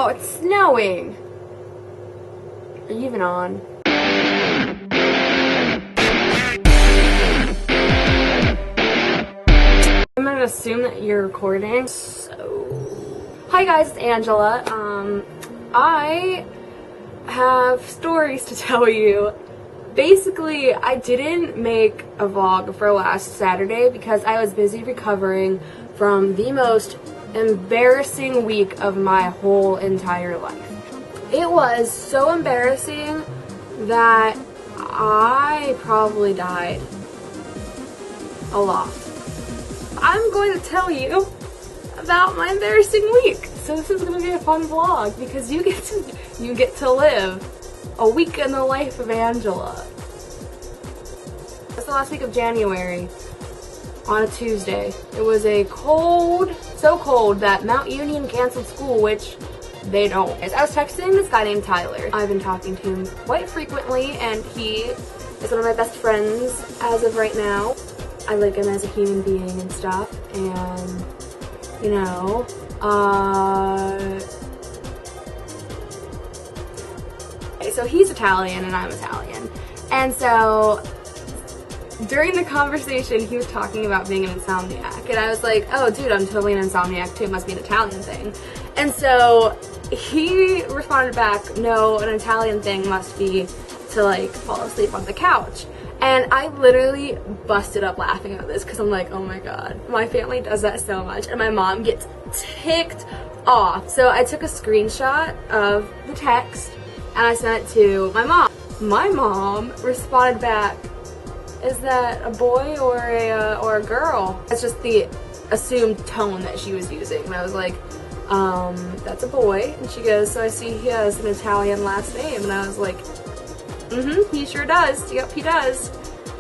Oh, it's snowing. Are you even on? I'm gonna assume that you're recording. So, hi guys, it's Angela. I have stories to tell you. Basically, I didn't make a vlog for last Saturday because I was busy recovering from the most embarrassing week of my whole entire life. It was so embarrassing that I probably died a lot. I'm going to tell you about my embarrassing week. So this is going to be a fun vlog because you get to live a week in the life of Angela. It's the last week of January on a Tuesday. It was a cold, so cold that Mount Union canceled school, which they don't. I was texting this guy named Tyler. I've been talking to him quite frequently and he is one of my best friends as of right now. I like him as a human being and stuff, and you know, so he's Italian and I'm Italian, and so during the conversation he was talking about being an insomniac, and I was like, oh dude, I'm totally an insomniac too, it must be an Italian thing. And so he responded back, no, an Italian thing must be to like fall asleep on the couch. And I literally busted up laughing at this because I'm like, oh my god, my family does that so much and my mom gets ticked off. So I took a screenshot of the text and I sent it to my mom. My mom responded back, is that a boy or a girl? That's just the assumed tone that she was using. And I was like, that's a boy. And she goes, so I see he has an Italian last name. And I was like, he sure does. Yep, he does.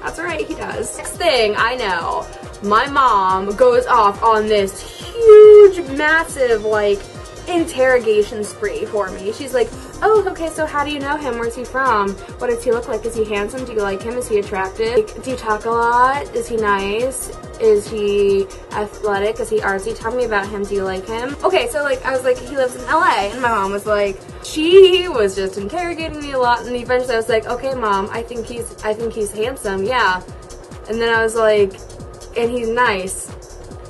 That's right, he does. Next thing I know, my mom goes off on this huge, massive, like, interrogation spree for me. She's like, oh, okay, so how do you know him? Where's he from? What does he look like? Is he handsome? Do you like him? Is he attractive? Like, do you talk a lot? Is he nice? Is he athletic? Is he artsy? Tell me about him. Do you like him? Okay, so like, I was like, he lives in LA, and my mom was like, she was just interrogating me a lot, and eventually I was like, okay mom, I think he's handsome, yeah. And then I was like, and he's nice.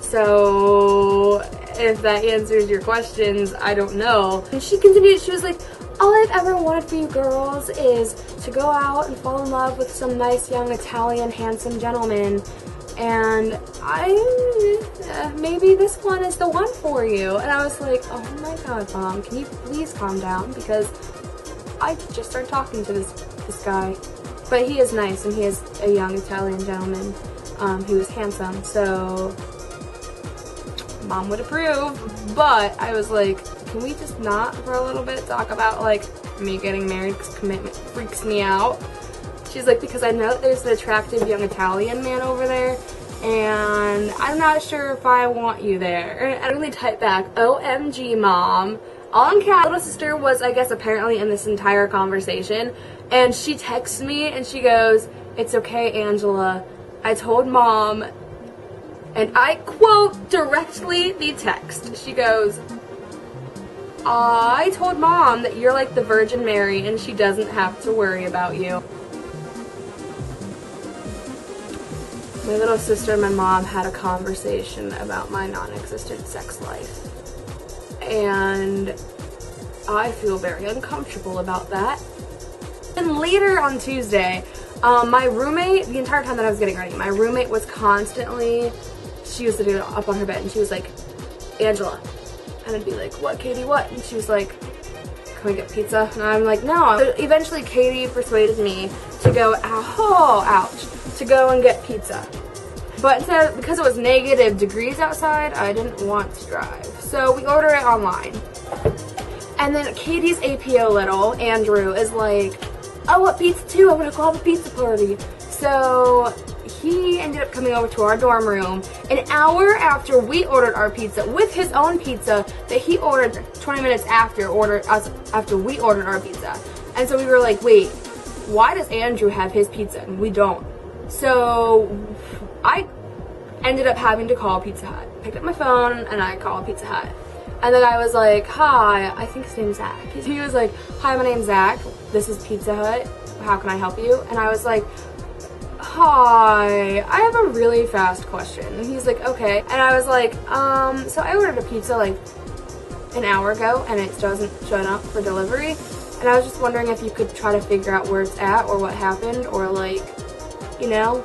So if that answers your questions, I don't know. And she continued, she was like, all I've ever wanted for you girls is to go out and fall in love with some nice young Italian handsome gentleman, and maybe this one is the one for you. And I was like, oh my god mom, can you please calm down, because I just started talking to this guy. But he is nice and he is a young Italian gentleman who is handsome, so mom would approve. But I was like, can we just not for a little bit talk about like me getting married, because commitment freaks me out. She's like, because I know that there's an attractive young Italian man over there and I'm not sure if I want you there. And I really typed back, OMG mom, all in caps. Little sister was, I guess, apparently in this entire conversation, and she texts me and she goes, it's okay Angela, I told mom, and I quote directly the text. She goes, I told mom that you're like the Virgin Mary and she doesn't have to worry about you. My little sister and my mom had a conversation about my non-existent sex life, and I feel very uncomfortable about that. And later on Tuesday, my roommate, the entire time that I was getting ready, my roommate was constantly, she was sitting up on her bed and she was like, Angela. And I'd be like, what, Katie, what? And she was like, can we get pizza? And I'm like, no. So eventually Katie persuaded me to go, to go and get pizza. But instead, because it was negative degrees outside, I didn't want to drive. So we ordered it online. And then Katie's APO little, Andrew, is like, I want pizza too, I want to go have a pizza party. So he ended up coming over to our dorm room an hour after we ordered our pizza with his own pizza that he ordered 20 minutes after we ordered our pizza. And so we were like, wait, why does Andrew have his pizza and we don't? So I ended up having to call Pizza Hut. Picked up my phone and I called Pizza Hut. And the guy was like, hi, I think his name's Zach. He was like, hi, my name's Zach. This is Pizza Hut. How can I help you? And I was like, hi, I have a really fast question. And he's like, okay. And I was like, so I ordered a pizza like an hour ago and it still hasn't shown up for delivery. And I was just wondering if you could try to figure out where it's at or what happened or like, you know,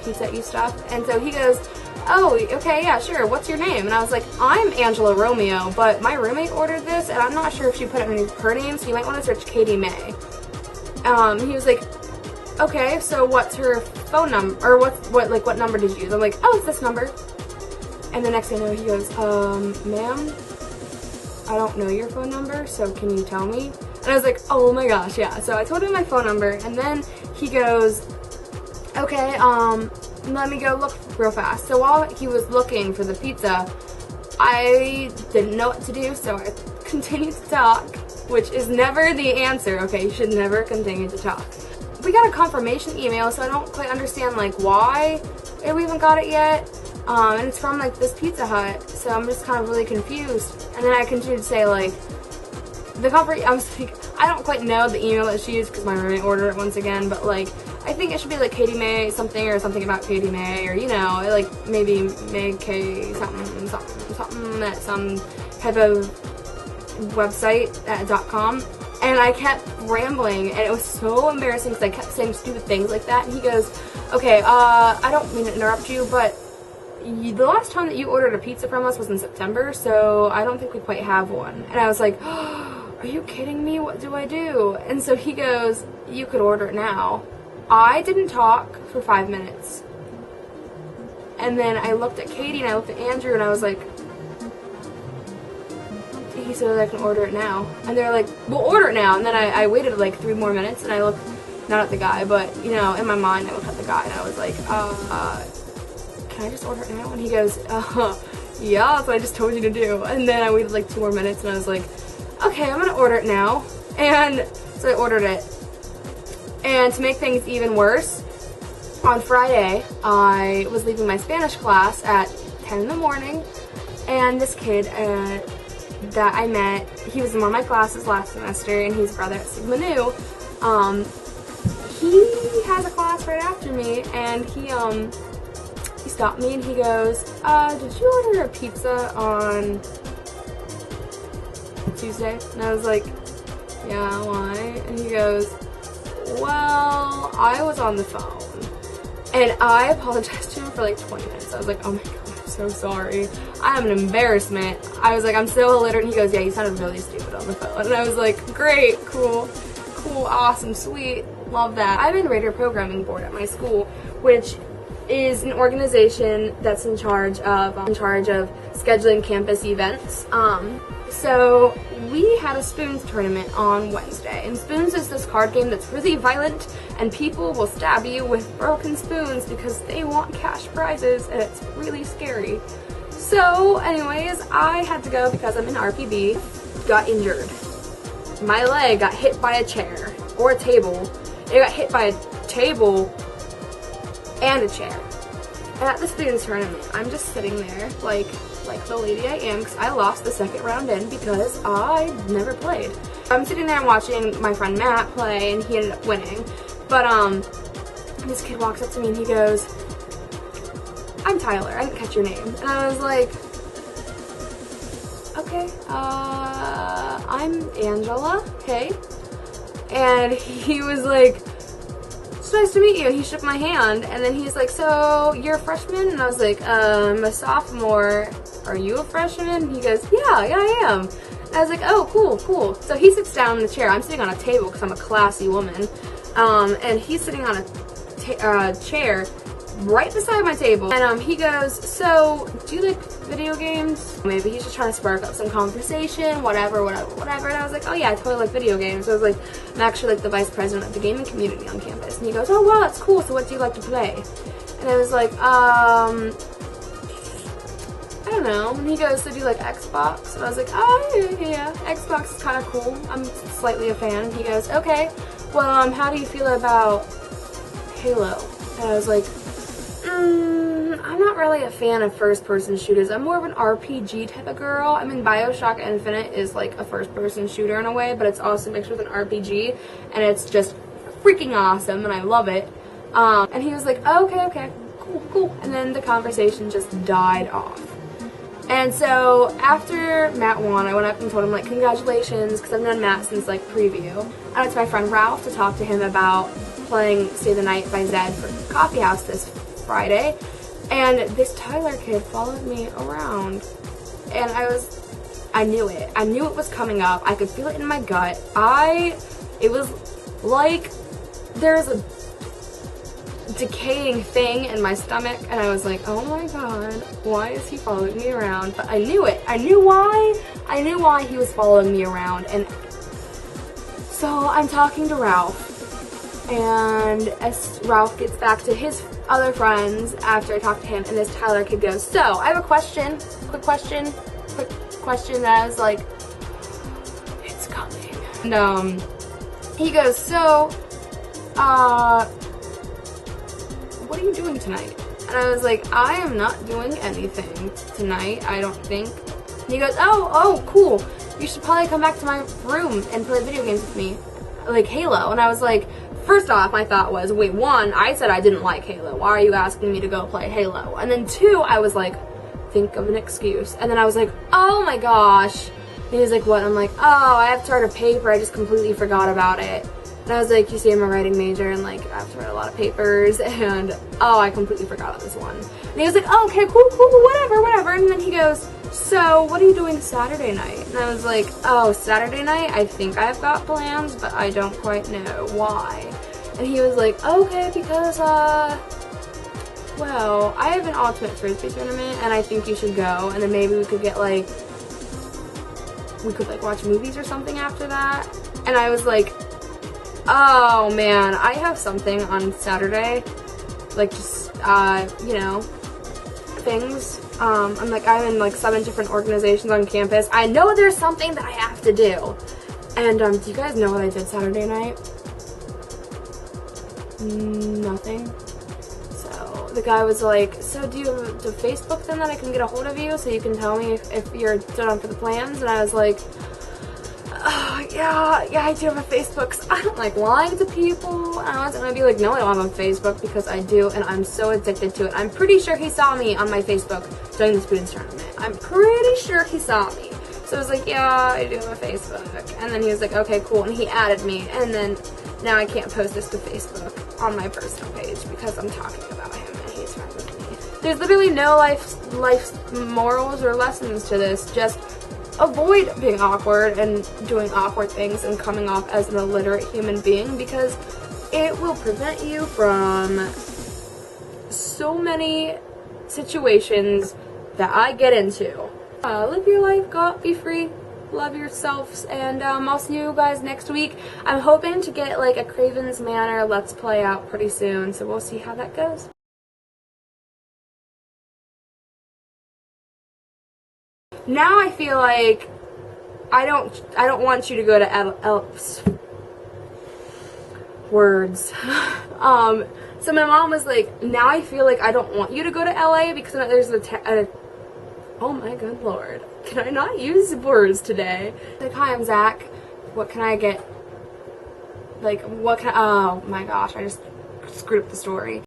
he sent you stuff. And so he goes, oh, okay, yeah, sure, what's your name? And I was like, I'm Angela Romeo, but my roommate ordered this, and I'm not sure if she put it underneath her name, so you might want to search Katie May. He was like, okay, so what's her phone number, or what number did you use? I'm like, oh, it's this number. And the next thing I know, he goes, ma'am, I don't know your phone number, so can you tell me? And I was like, oh my gosh, yeah. So I told him my phone number, and then he goes, okay, let me go look real fast. So while he was looking for the pizza, I didn't know what to do, so I continued to talk, which is never the answer, okay? You should never continue to talk. We got a confirmation email, so I don't quite understand, like, why we haven't got it yet. And it's from, like, this Pizza Hut, so I'm just kind of really confused. And then I continued to say, like, I was like, I don't quite know the email that she used because my roommate ordered it once again, but, like, I think it should be like Katie May something or something about Katie May, or, you know, like maybe May K something at some type of website at .com. And I kept rambling, and it was so embarrassing because I kept saying stupid things like that. And he goes, okay, I don't mean to interrupt you, but the last time that you ordered a pizza from us was in September, so I don't think we quite have one. And I was like, oh, are you kidding me? What do I do? And so he goes, you could order it now. I didn't talk for 5 minutes. And then I looked at Katie and I looked at Andrew and I was like, he said I can order it now. And they're like, we'll order it now. And then I waited like 3 more minutes and I looked, not at the guy, but, you know, in my mind I looked at the guy and I was like, can I just order it now? And he goes, yeah, that's what I just told you to do. And then I waited like 2 more minutes and I was like, okay, I'm gonna order it now. And so I ordered it. And to make things even worse, on Friday, I was leaving my Spanish class at 10 in the morning, and this kid that I met, he was in one of my classes last semester, and he's a brother at Sigma Nu. He has a class right after me, and he stopped me, and he goes, did you order a pizza on Tuesday? And I was like, yeah, why? And he goes, well, I was on the phone, and I apologized to him for like 20 minutes. I was like, oh my god, I'm so sorry. I am an embarrassment. I was like, I'm so illiterate, and he goes, yeah, you sounded really stupid on the phone. And I was like, great, cool, awesome, sweet, love that. I'm in Radio Programming Board at my school, which is an organization that's in charge of scheduling campus events. So we had a Spoons tournament on Wednesday, and Spoons is this card game that's really violent, and people will stab you with broken spoons because they want cash prizes, and it's really scary. So anyways, I had to go because I'm in RPB, got injured. My leg got hit by a chair, or a table. It got hit by a table and a chair. And at the Spoons tournament, I'm just sitting there like the lady I am, because I lost the second round in because I never played. I'm sitting there and watching my friend Matt play, and he ended up winning. But this kid walks up to me and he goes, I'm Tyler, I didn't catch your name. And I was like, okay, I'm Angela, okay. And he was like, it's nice to meet you. And he shook my hand, and then he's like, so you're a freshman? And I was like, I'm a sophomore. Are you a freshman? And he goes, yeah, I am. And I was like, oh, cool. So he sits down in the chair. I'm sitting on a table because I'm a classy woman. And he's sitting on a chair right beside my table. And he goes, so do you like video games? Maybe he's just trying to spark up some conversation, whatever. And I was like, oh yeah, I totally like video games. So I was like, I'm actually like the vice president of the gaming community on campus. And he goes, oh wow, that's cool. So what do you like to play? And I was like, I don't know. And he goes, so do you like Xbox? And I was like, oh yeah, Xbox is kind of cool. I'm slightly a fan. And he goes, okay, well, how do you feel about Halo? And I was like, I I'm not really a fan of first-person shooters. I'm more of an RPG type of girl. I mean, BioShock Infinite is like a first-person shooter in a way, but it's also mixed with an RPG, and it's just freaking awesome, and I love it. And he was like, oh, okay, cool. And then the conversation just died off. And so after Matt won, I went up and told him, like, congratulations, because I've known Matt since, like, preview. I went to my friend Ralph to talk to him about playing Stay the Night by Zed for Coffee House this Friday. And this Tyler kid followed me around. And I knew it. I knew it was coming up. I could feel it in my gut. It was like there's a decaying thing in my stomach, and I was like, oh my god, why is he following me around? But I knew it. I knew why he was following me around. And so I'm talking to Ralph, and as Ralph gets back to his other friends after I talk to him, and this Tyler kid goes, so I have a quick question that I was like, it's coming. And he goes, so what are you doing tonight? And I was like, I am not doing anything tonight, I don't think. And he goes, oh, cool. You should probably come back to my room and play video games with me, like Halo. And I was like, first off, my thought was, wait, one, I said I didn't like Halo. Why are you asking me to go play Halo? And then two, I was like, think of an excuse. And then I was like, oh my gosh. And he was like, what? And I'm like, oh, I have to write a paper. I just completely forgot about it. And I was like, you see, I'm a writing major, and like, I have to write a lot of papers, and oh, I completely forgot about this one. And he was like, oh, okay, cool, whatever. And then he goes, so what are you doing Saturday night? And I was like, oh, Saturday night? I think I've got plans, but I don't quite know why. And he was like, okay, because, well, I have an ultimate frisbee tournament, and I think you should go, and then maybe we could get, like, watch movies or something after that. And I was like, oh man, I have something on Saturday, like just, you know, things. I'm in like 7 different organizations on campus. I know there's something that I have to do. And, do you guys know what I did Saturday night? Nothing. So the guy was like, so do you have a Facebook then that I can get a hold of you so you can tell me if you're done for the plans? And I was like, oh, yeah, I do have a Facebook, so I don't like lying to people. And I was gonna be like, no, I don't have a Facebook, because I do, and I'm so addicted to it. I'm pretty sure he saw me on my Facebook during the students tournament. I'm pretty sure he saw me. So I was like, yeah, I do have a Facebook. And then he was like, okay, cool, and he added me, and then now I can't post this to Facebook on my personal page because I'm talking about him and he's friends with me. There's literally no life morals or lessons to this, just avoid being awkward and doing awkward things and coming off as an illiterate human being, because it will prevent you from so many situations that I get into. Live your life, go out, be free, love yourselves, and I'll see you guys next week. I'm hoping to get like a Craven's Manor Let's Play out pretty soon, so we'll see how that goes. Now I feel like I don't want you to go to words. So my mom was like, now I feel like I don't want you to go to LA because there's oh my good lord, can I not use words today? Like, hi, I'm Zach. What can I get? Like, oh my gosh, I just screwed up the story.